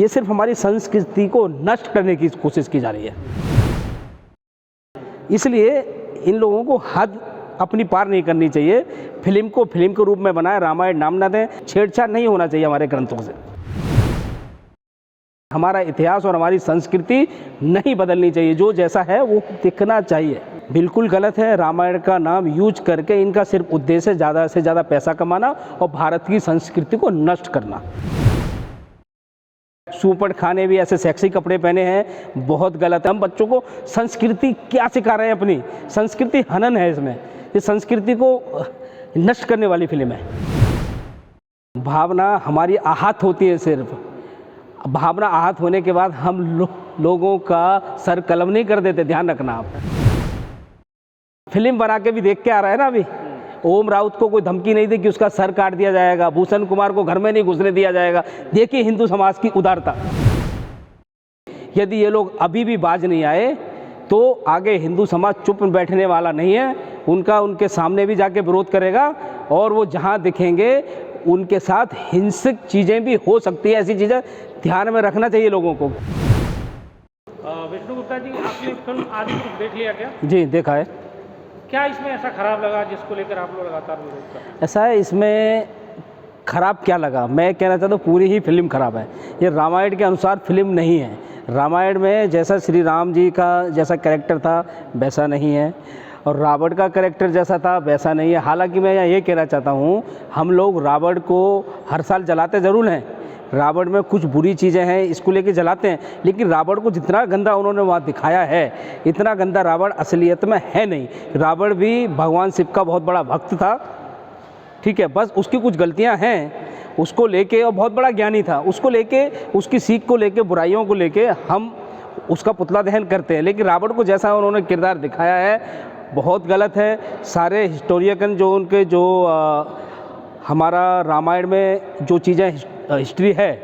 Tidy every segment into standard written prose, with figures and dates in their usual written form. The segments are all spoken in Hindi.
ये सिर्फ हमारी संस्कृति को नष्ट करने की कोशिश की जा रही है। इसलिए इन लोगों को हद अपनी पार नहीं करनी चाहिए। फिल्म को फिल्म के रूप में बनाए, रामायण नाम ना दें, छेड़छाड़ नहीं होना चाहिए हमारे ग्रंथों से। हमारा इतिहास और हमारी संस्कृति नहीं बदलनी चाहिए, जो जैसा है वो दिखना चाहिए। बिल्कुल गलत है रामायण का नाम यूज करके इनका सिर्फ उद्देश्य ज़्यादा से ज़्यादा पैसा कमाना और भारत की संस्कृति को नष्ट करना। सुपड़ खाने भी ऐसे सेक्सी कपड़े पहने हैं, बहुत गलत है। हम बच्चों को संस्कृति क्या सिखा रहे हैं? अपनी संस्कृति हनन है इसमें। ये संस्कृति को नष्ट करने वाली फिल्म है। भावना हमारी आहत होती है, सिर्फ भावना आहत होने के बाद हम लोगों का सर कलम नहीं कर देते। ध्यान रखना आप। फिल्म बना के भी देख के आ रहा है ना अभी। ओम राउत को कोई धमकी नहीं दी कि उसका सर काट दिया जाएगा, भूषण कुमार को घर में नहीं घुसने दिया जाएगा। देखिए हिंदू समाज की उदारता। यदि ये लोग अभी भी बाज नहीं आए तो आगे हिंदू समाज चुप बैठने वाला नहीं है। उनके सामने भी जाके विरोध करेगा और वो जहाँ दिखेंगे उनके साथ हिंसक चीज़ें भी हो सकती है। ऐसी चीज़ें ध्यान में रखना चाहिए लोगों को। विष्णु गुप्ता जी, आपने फिल्म आदिपुरुष देख लिया क्या? जी देखा है। क्या इसमें ऐसा खराब लगा जिसको लेकर आप लोग लगातार विरोध कर रहे हैं? ऐसा है, इसमें खराब क्या लगा? मैं कहना चाहता हूँ पूरी ही फिल्म खराब है। ये रामायण के अनुसार फिल्म नहीं है। रामायण में जैसा श्री राम जी का जैसा कैरेक्टर था वैसा नहीं है, और रावण का कैरेक्टर जैसा था वैसा नहीं है। हालांकि मैं यहाँ ये कहना चाहता हूँ, हम लोग रावण को हर साल जलाते ज़रूर हैं। रावण में कुछ बुरी चीज़ें हैं, इसको लेके जलाते हैं, लेकिन रावण को जितना गंदा उन्होंने वहाँ दिखाया है, इतना गंदा रावण असलियत में है नहीं। रावण भी भगवान शिव का बहुत बड़ा भक्त था, ठीक है, बस उसकी कुछ गलतियाँ हैं उसको लेके, और बहुत बड़ा ज्ञानी था, उसको लेके, उसकी सीख को लेके, बुराइयों को लेके हम उसका पुतला दहन करते हैं। लेकिन रावण को जैसा उन्होंने किरदार दिखाया है बहुत गलत है। सारे हिस्टोरियन जो उनके जो हमारा रामायण में जो चीज़ें हिस्ट्री है,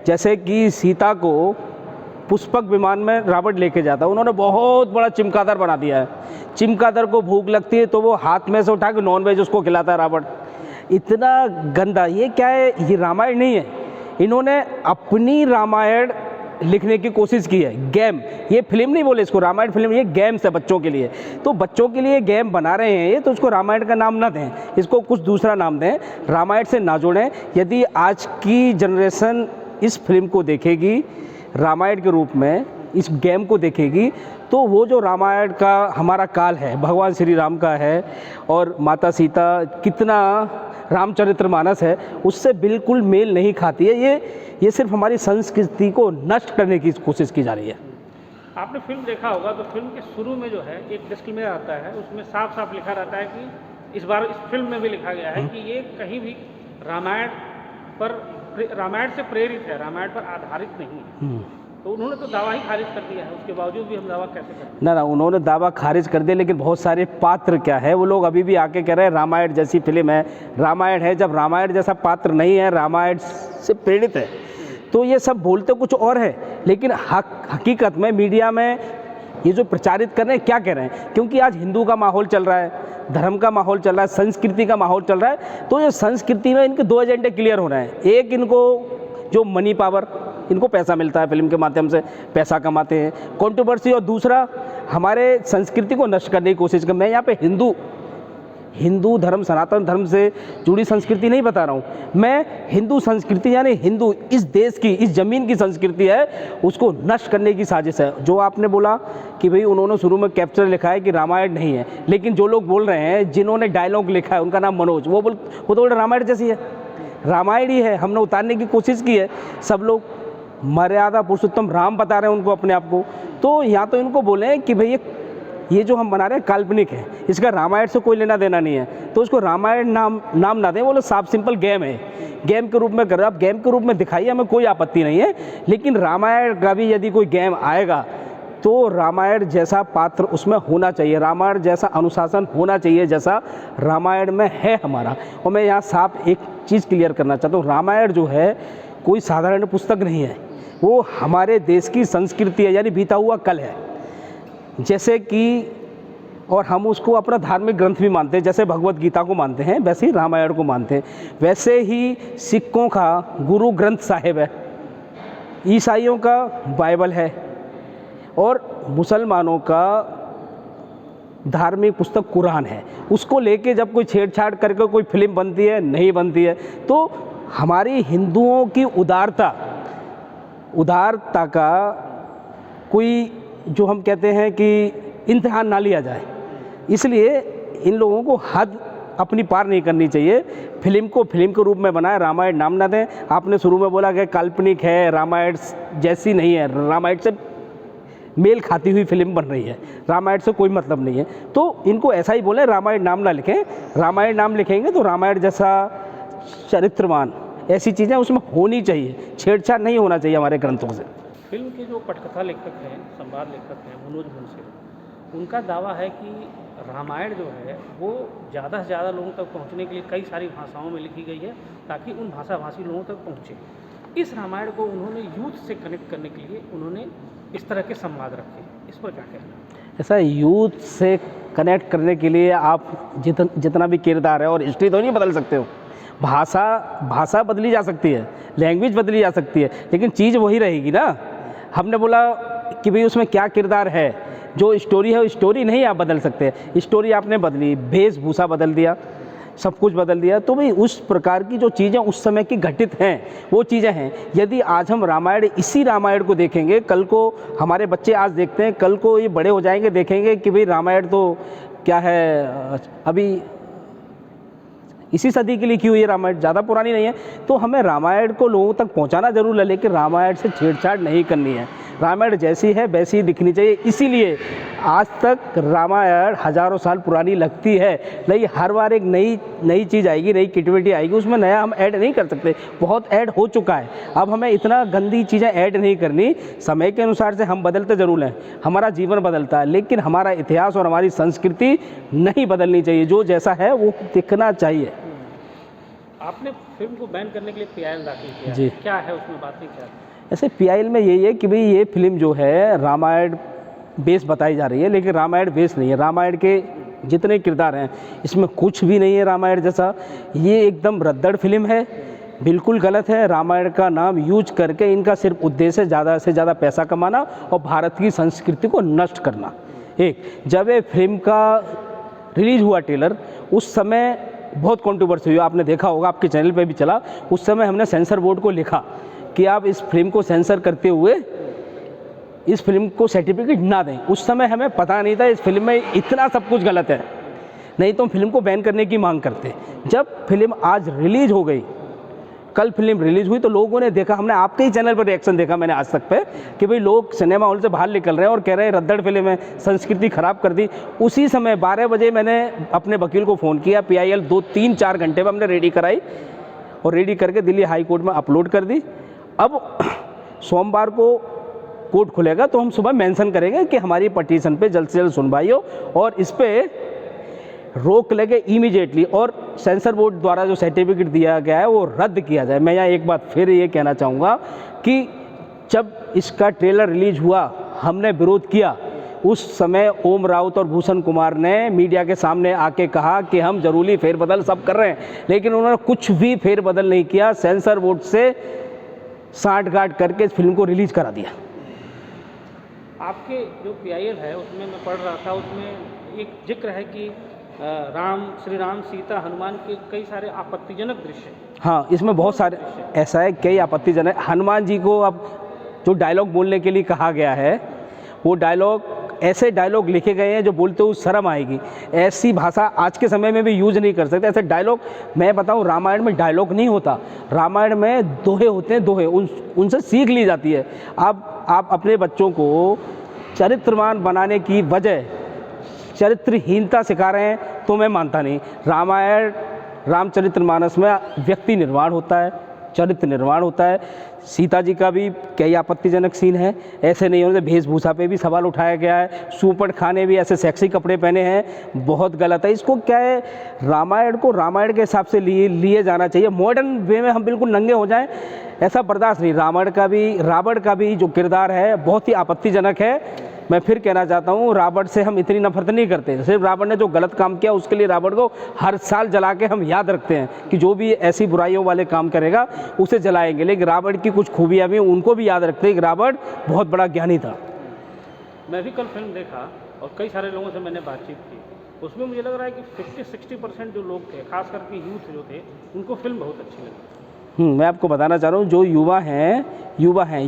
जैसे कि सीता को पुष्पक विमान में रावण लेके जाता, उन्होंने बहुत बड़ा चिमकादड़ बना दिया है। चिमकादड़ को भूख लगती है तो वो हाथ में से उठा के नॉनवेज उसको खिलाता है रावण। इतना गंदा, ये क्या है? ये रामायण नहीं है। इन्होंने अपनी रामायण लिखने की कोशिश की है। गेम, ये फिल्म नहीं बोले इसको, रामायण फिल्म, ये गेम्स है बच्चों के लिए। तो बच्चों के लिए गेम बना रहे हैं ये, तो उसको रामायण का नाम ना दें, इसको कुछ दूसरा नाम दें, रामायण से ना जोड़ें। यदि आज की जनरेशन इस फिल्म को देखेगी रामायण के रूप में, इस गेम को देखेगी, तो वो जो रामायण का हमारा काल है, भगवान श्री राम का है और माता सीता कितना रामचरितमानस है, उससे बिल्कुल मेल नहीं खाती है। ये सिर्फ हमारी संस्कृति को नष्ट करने की कोशिश की जा रही है। आपने फिल्म देखा होगा तो फिल्म के शुरू में जो है एक डिस्क्लेमर आता है, उसमें साफ साफ लिखा रहता है कि इस बार इस फिल्म में भी लिखा गया है कि ये कहीं भी रामायण से प्रेरित है, रामायण पर आधारित नहीं है। तो उन्होंने तो दावा ही खारिज कर दिया है, उसके बावजूद भी हम दावा कैसे करें? ना, उन्होंने दावा खारिज कर दिया, लेकिन बहुत सारे पात्र क्या है, वो लोग अभी भी आके कह रहे हैं रामायण जैसी फिल्म है, रामायण है, जब रामायण जैसा पात्र नहीं है, रामायण से प्रेरित है। तो ये सब बोलते कुछ और है, लेकिन हकीकत में मीडिया में ये जो प्रचारित कर रहे हैं क्या कह रहे हैं? क्योंकि आज हिंदू का माहौल चल रहा है, धर्म का माहौल चल रहा है, संस्कृति का माहौल चल रहा है। तो ये संस्कृति में इनके दो एजेंडे क्लियर हो रहे हैं। एक, इनको जो मनी पावर, इनको पैसा मिलता है, फिल्म के माध्यम से पैसा कमाते हैं, कंट्रोवर्सी, और दूसरा हमारे संस्कृति को नष्ट करने की कोशिश कर। मैं यहाँ पे हिंदू धर्म, सनातन धर्म से जुड़ी संस्कृति नहीं बता रहा हूँ, मैं हिंदू संस्कृति यानी हिंदू इस देश की, इस ज़मीन की संस्कृति है, उसको नष्ट करने की साजिश है। जो आपने बोला कि भाई उन्होंने शुरू में कैप्चर लिखा है कि रामायण नहीं है, लेकिन जो लोग बोल रहे हैं, जिन्होंने डायलॉग लिखा है, उनका नाम मनोज, वो तो बोल रामायण जैसी है, रामायण ही है। हमने उतारने की कोशिश की है, सब लोग मर्यादा पुरुषोत्तम राम बता रहे हैं उनको, अपने आप को। तो या तो इनको बोलें कि भाई ये जो हम बना रहे हैं काल्पनिक है, इसका रामायण से कोई लेना देना नहीं है, तो उसको रामायण नाम ना दें, वो लोग साफ सिंपल गेम है, गेम के रूप में कर रहे हैं। आप गेम के रूप में दिखाइए, हमें कोई आपत्ति नहीं है, लेकिन रामायण का भी यदि कोई गेम आएगा तो रामायण जैसा पात्र उसमें होना चाहिए, रामायण जैसा अनुशासन होना चाहिए जैसा रामायण में है हमारा। और मैं यहाँ साफ एक चीज़ क्लियर करना चाहता हूँ, रामायण जो है कोई साधारण पुस्तक नहीं है, वो हमारे देश की संस्कृति है, यानी बीता हुआ कल है। जैसे कि, और हम उसको अपना धार्मिक ग्रंथ भी मानते हैं, जैसे भगवत गीता को मानते हैं वैसे ही रामायण को मानते हैं। वैसे ही सिखों का गुरु ग्रंथ साहिब है, ईसाइयों का बाइबल है और मुसलमानों का धार्मिक पुस्तक कुरान है। उसको लेके जब कोई छेड़छाड़ करके कोई फिल्म बनती है, नहीं बनती है, तो हमारी हिंदुओं की उदारता का कोई जो हम कहते हैं कि इम्तिहान ना लिया जाए। इसलिए इन लोगों को हद अपनी पार नहीं करनी चाहिए। फिल्म को फिल्म के रूप में बनाए, रामायण नाम ना दें। आपने शुरू में बोला कि काल्पनिक है, रामायण जैसी नहीं है, रामायण से मेल खाती हुई फिल्म बन रही है, रामायण से कोई मतलब नहीं है। तो इनको ऐसा ही बोले, रामायण नाम ना लिखें। रामायण नाम लिखेंगे तो रामायण जैसा चरित्रवान ऐसी चीज़ें उसमें होनी चाहिए, छेड़छाड़ नहीं होना चाहिए हमारे ग्रंथों से। फिल्म के जो पटकथा लेखक हैं, संवाद लेखक हैं मनोज मुंशी, उनका दावा है कि रामायण जो है वो ज़्यादा से ज़्यादा लोगों तक पहुंचने के लिए कई सारी भाषाओं में लिखी गई है ताकि उन भाषाभाषी लोगों तक पहुंचे। इस रामायण को उन्होंने यूथ से कनेक्ट करने के लिए उन्होंने इस तरह के संवाद रखे। इस पर क्या कहना है? ऐसा यूथ से कनेक्ट करने के लिए आप जितना भी किरदार है, और हिस्ट्री तो नहीं बदल सकते हो, भाषा बदली जा सकती है, लैंग्वेज बदली जा सकती है, लेकिन चीज़ वही रहेगी ना। हमने बोला कि भाई उसमें क्या किरदार है, जो स्टोरी है वो स्टोरी नहीं आप बदल सकते। स्टोरी आपने बदली, वेशभूषा बदल दिया, सब कुछ बदल दिया, तो भाई उस प्रकार की जो चीज़ें उस समय की घटित हैं वो चीज़ें हैं। यदि आज हम रामायण, इसी रामायण को देखेंगे, कल को हमारे बच्चे आज देखते हैं, कल को ये बड़े हो जाएंगे देखेंगे कि भाई रामायण तो क्या है, अभी इसी सदी की लिखी हुई है, रामायण ज़्यादा पुरानी नहीं है। तो हमें रामायण को लोगों तक पहुंचाना जरूर है, लेकिन रामायण से छेड़छाड़ नहीं करनी है। रामायण जैसी है वैसी ही दिखनी चाहिए। इसीलिए आज तक रामायण हज़ारों साल पुरानी लगती है, लेकिन हर बार एक नई चीज़ आएगी, नई क्रिएटिविटी आएगी, उसमें नया हम ऐड नहीं कर सकते, बहुत ऐड हो चुका है। अब हमें इतना गंदी चीज़ें ऐड नहीं करनी। समय के अनुसार से हम बदलते ज़रूर हैं, हमारा जीवन बदलता है, लेकिन हमारा इतिहास और हमारी संस्कृति नहीं बदलनी चाहिए। जो जैसा है वो दिखना चाहिए। आपने फिल्म को बैन करने के लिए PIL दाखिल किया जी। क्या है उसमें बातें क्या है? ऐसे PIL में यही है कि भाई ये फिल्म जो है रामायण बेस बताई जा रही है, लेकिन रामायण बेस नहीं है। रामायण के जितने किरदार हैं इसमें कुछ भी नहीं है रामायण जैसा। ये एकदम रद्दड़ फिल्म है, बिल्कुल गलत है। रामायण का नाम यूज करके इनका सिर्फ उद्देश्य ज़्यादा से ज़्यादा पैसा कमाना और भारत की संस्कृति को नष्ट करना। एक जब ये फिल्म का रिलीज़ हुआ ट्रेलर, उस समय बहुत कंट्रोवर्सी हुई, आपने देखा होगा, आपके चैनल पे भी चला। उस समय हमने सेंसर बोर्ड को लिखा कि आप इस फिल्म को सेंसर करते हुए इस फिल्म को सर्टिफिकेट ना दें। उस समय हमें पता नहीं था इस फिल्म में इतना सब कुछ गलत है, नहीं तो हम फिल्म को बैन करने की मांग करते। जब फिल्म आज रिलीज़ हो गई, कल फिल्म रिलीज़ हुई, तो लोगों ने देखा, हमने आपके ही चैनल पर रिएक्शन देखा मैंने आज तक पे, कि भाई लोग सिनेमा हॉल से बाहर निकल रहे हैं और कह रहे हैं रद्दड़ फिल्म है, संस्कृति ख़राब कर दी। उसी समय 12 बजे मैंने अपने वकील को फ़ोन किया, PIL 2-3-4 घंटे में हमने रेडी कराई और रेडी करके दिल्ली हाई कोर्ट में अपलोड कर दी। अब सोमवार को कोर्ट खुलेगा तो हम सुबह मेंशन करेंगे कि हमारी पटिशन पे जल्द से जल्द सुनवाई हो और इस पर रोक लगे इमीडिएटली, और सेंसर बोर्ड द्वारा जो सर्टिफिकेट दिया गया है वो रद्द किया जाए। मैं यहाँ एक बात फिर ये कहना चाहूँगा कि जब इसका ट्रेलर रिलीज हुआ हमने विरोध किया, उस समय ओम राउत और भूषण कुमार ने मीडिया के सामने आके कहा कि हम जरूरी फेरबदल सब कर रहे हैं, लेकिन उन्होंने कुछ भी फेरबदल नहीं किया। सेंसर बोर्ड से साठगांठ करके इस फिल्म को रिलीज़ करा दिया। आपके जो PIL है उसमें मैं पढ़ रहा था, उसमें एक जिक्र है कि श्री राम सीता हनुमान के कई सारे आपत्तिजनक दृश्य। हाँ, इसमें बहुत सारे ऐसा है, कई आपत्तिजनक। हनुमान जी को अब जो डायलॉग बोलने के लिए कहा गया है, वो डायलॉग, ऐसे डायलॉग लिखे गए हैं जो बोलते हुए शर्म आएगी। ऐसी भाषा आज के समय में भी यूज़ नहीं कर सकते। ऐसे डायलॉग, मैं बताऊं, रामायण में डायलॉग नहीं होता, रामायण में दोहे होते हैं, दोहे उनसे सीख ली जाती है। आप अपने बच्चों को चरित्रवान बनाने की बजाय चरित्रहीनता सिखा रहे हैं तो मैं मानता नहीं। रामायण, रामचरितमानस में व्यक्ति निर्माण होता है, चरित्र निर्माण होता है। सीता जी का भी कई आपत्तिजनक सीन है, ऐसे नहीं होने। वेशभूषा पे भी सवाल उठाया गया है, सुपट खाने भी ऐसे सेक्सी कपड़े पहने हैं, बहुत गलत है। इसको क्या है, रामायण को रामायण के हिसाब से लिए जाना चाहिए। मॉडर्न वे में हम बिल्कुल नंगे हो जाएं, ऐसा बर्दाश्त नहीं। रावण का भी जो किरदार है बहुत ही आपत्तिजनक है, मैं फिर कहना चाहता हूँ, रावण से हम इतनी नफरत नहीं करते। सिर्फ रावण ने जो गलत काम किया उसके लिए रावण को हर साल जला के हम याद रखते हैं कि जो भी ऐसी बुराइयों वाले काम करेगा उसे जलाएंगे, लेकिन रावण की कुछ खूबियाँ भी उनको भी याद रखते हैं कि रावण बहुत बड़ा ज्ञानी था। मैं भी कल फिल्म देखा और कई सारे लोगों से मैंने बातचीत की, उसमें मुझे लग रहा है कि 50-60% जो लोग थे, खास करके यूथ जो थे, उनको फिल्म बहुत अच्छी लगी। मैं आपको बताना चाह रहा हूँ, जो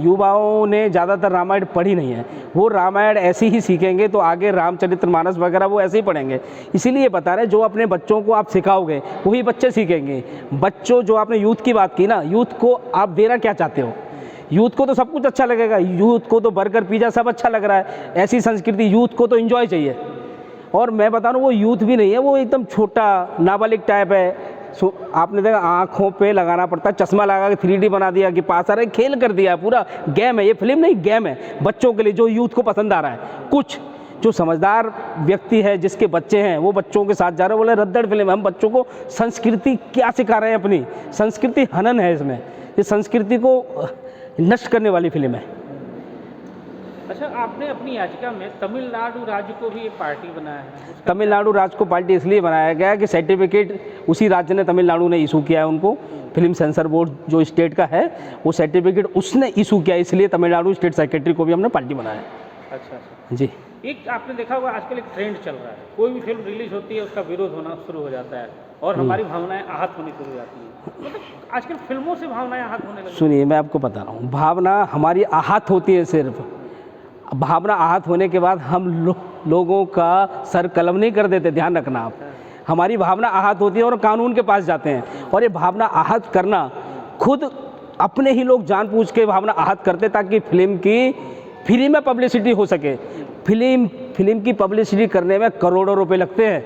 युवाओं ने ज़्यादातर रामायण पढ़ी नहीं है। वो रामायण ऐसे ही सीखेंगे तो आगे रामचरितमानस वगैरह वो ऐसे ही पढ़ेंगे। इसीलिए बता रहे हैं, जो अपने बच्चों को आप सिखाओगे वही बच्चे सीखेंगे। बच्चों, जो आपने यूथ की बात की ना, यूथ को आप देना क्या चाहते हो? यूथ को तो सब कुछ अच्छा लगेगा, यूथ को तो बर्गर पिज़्ज़ा सब अच्छा लग रहा है, ऐसी संस्कृति, यूथ को तो एंजॉय चाहिए। और मैं बता रहा हूँ, वो यूथ भी नहीं है, वो एकदम छोटा नाबालिग टाइप है। आपने देखा आँखों पे लगाना पड़ता है चश्मा, लगा के 3D बना दिया कि पास आ रहे, खेल कर दिया, पूरा गेम है। ये फिल्म नहीं, गेम है बच्चों के लिए, जो यूथ को पसंद आ रहा है। कुछ जो समझदार व्यक्ति है, जिसके बच्चे हैं, वो बच्चों के साथ जा रहे हैं, बोले रद्दड़ फिल्म है। हम बच्चों को संस्कृति क्या सिखा रहे हैं? अपनी संस्कृति हनन है इसमें, ये संस्कृति को नष्ट करने वाली फिल्म है। अच्छा, आपने अपनी याचिका में तमिलनाडु राज्य को भी एक पार्टी बनाया है। तमिलनाडु राज्य को पार्टी इसलिए बनाया गया कि सर्टिफिकेट उसी राज्य ने, तमिलनाडु ने इशू किया है उनको। फिल्म सेंसर बोर्ड जो स्टेट का है, वो सर्टिफिकेट उसने इशू किया, इसलिए तमिलनाडु स्टेट सेक्रेटरी को भी हमने पार्टी बनाया। अच्छा जी। एक आपने देखा होगा आजकल एक ट्रेंड चल रहा है, कोई भी फिल्म रिलीज होती है उसका विरोध होना शुरू हो जाता है और हमारी भावनाएं आहत होनी शुरू हो जाती हैं। मतलब आजकल फिल्मों से भावनाएं आहत होने लगी। सुनिए, मैं आपको बता रहा हूँ, भावना हमारी आहत होती है। सिर्फ भावना आहत होने के बाद हम लोगों का सर कलम नहीं कर देते, ध्यान रखना आप। हमारी भावना आहत होती है और कानून के पास जाते हैं, और ये भावना आहत करना खुद अपने ही लोग जानबूझ के भावना आहत करते ताकि फिल्म की फ्री में पब्लिसिटी हो सके। फिल्म की पब्लिसिटी करने में करोड़ों रुपए लगते हैं,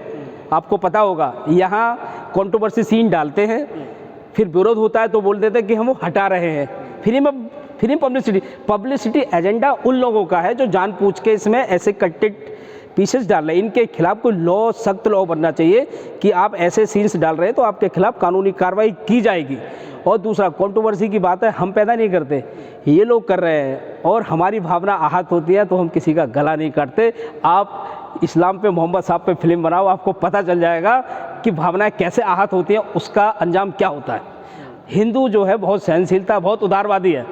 आपको पता होगा। यहाँ कंट्रोवर्सी सीन डालते हैं, फिर विरोध होता है तो बोल देते हैं कि हम वो हटा रहे हैं। फिल्म पब्लिसिटी एजेंडा उन लोगों का है जो जानबूझ के इसमें ऐसे कट्टेड पीसेस डाल रहे हैं। इनके खिलाफ कोई लॉ, सख्त लॉ बनना चाहिए कि आप ऐसे सीन्स डाल रहे हैं तो आपके खिलाफ कानूनी कार्रवाई की जाएगी। और दूसरा, कंट्रोवर्सी की बात है, हम पैदा नहीं करते, ये लोग कर रहे हैं, और हमारी भावना आहत होती है तो हम किसी का गला नहीं काटते। आप इस्लाम पे, मोहम्मद साहब पे फिल्म बनाओ, आपको पता चल जाएगा कि भावनाएं कैसे आहत होती हैं, उसका अंजाम क्या होता है। हिंदू जो है बहुत सहनशीलता, बहुत उदारवादी है।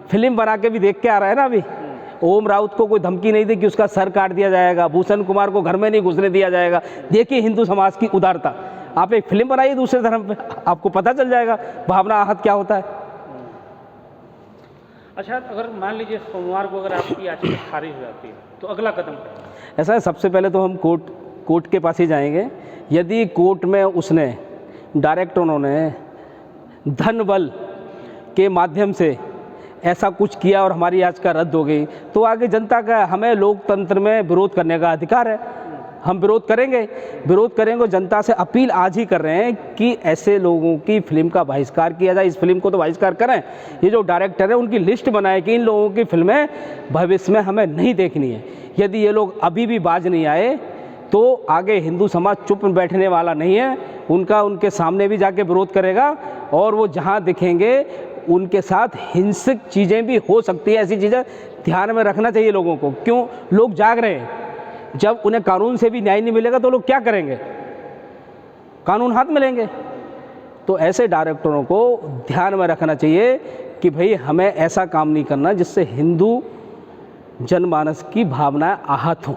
फिल्म बना के भी देख के आ रहा है ना अभी। ओम राउत को कोई धमकी नहीं दी कि उसका सर काट दिया जाएगा, भूषण कुमार को घर में नहीं घुसने दिया जाएगा। देखिए हिंदू समाज की उदारता। आप एक फिल्म बनाइए दूसरे धर्म पे, आपको पता चल जाएगा भावना आहत क्या होता है। अच्छा, अगर मान लीजिए सोमवार को अगर आपकी याचिका खारिज हो जाती है तो अगला कदम क्या है? ऐसा है, सबसे पहले तो हम कोर्ट के पास ही जाएंगे। यदि कोर्ट में उसने डायरेक्ट, उन्होंने धन बल के माध्यम से ऐसा कुछ किया और हमारी याचिका रद्द हो गई, तो आगे जनता का, हमें लोकतंत्र में विरोध करने का अधिकार है, हम विरोध करेंगे। जनता से अपील आज ही कर रहे हैं कि ऐसे लोगों की फिल्म का बहिष्कार किया जाए। इस फिल्म को तो बहिष्कार करें। ये जो डायरेक्टर है उनकी लिस्ट बनाए कि इन लोगों की फिल्में भविष्य में हमें नहीं देखनी है। यदि ये लोग अभी भी बाज नहीं आए तो आगे हिंदू समाज चुप बैठने वाला नहीं है, उनके सामने भी जाके विरोध करेगा, और वो जहाँ दिखेंगे उनके साथ हिंसक चीज़ें भी हो सकती है। ऐसी चीज़ें ध्यान में रखना चाहिए लोगों को। क्यों? लोग जाग रहे हैं। जब उन्हें कानून से भी न्याय नहीं मिलेगा तो लोग क्या करेंगे? कानून हाथ में लेंगे। तो ऐसे डायरेक्टरों को ध्यान में रखना चाहिए कि भाई हमें ऐसा काम नहीं करना जिससे हिंदू जनमानस की भावनाएं आहत हों।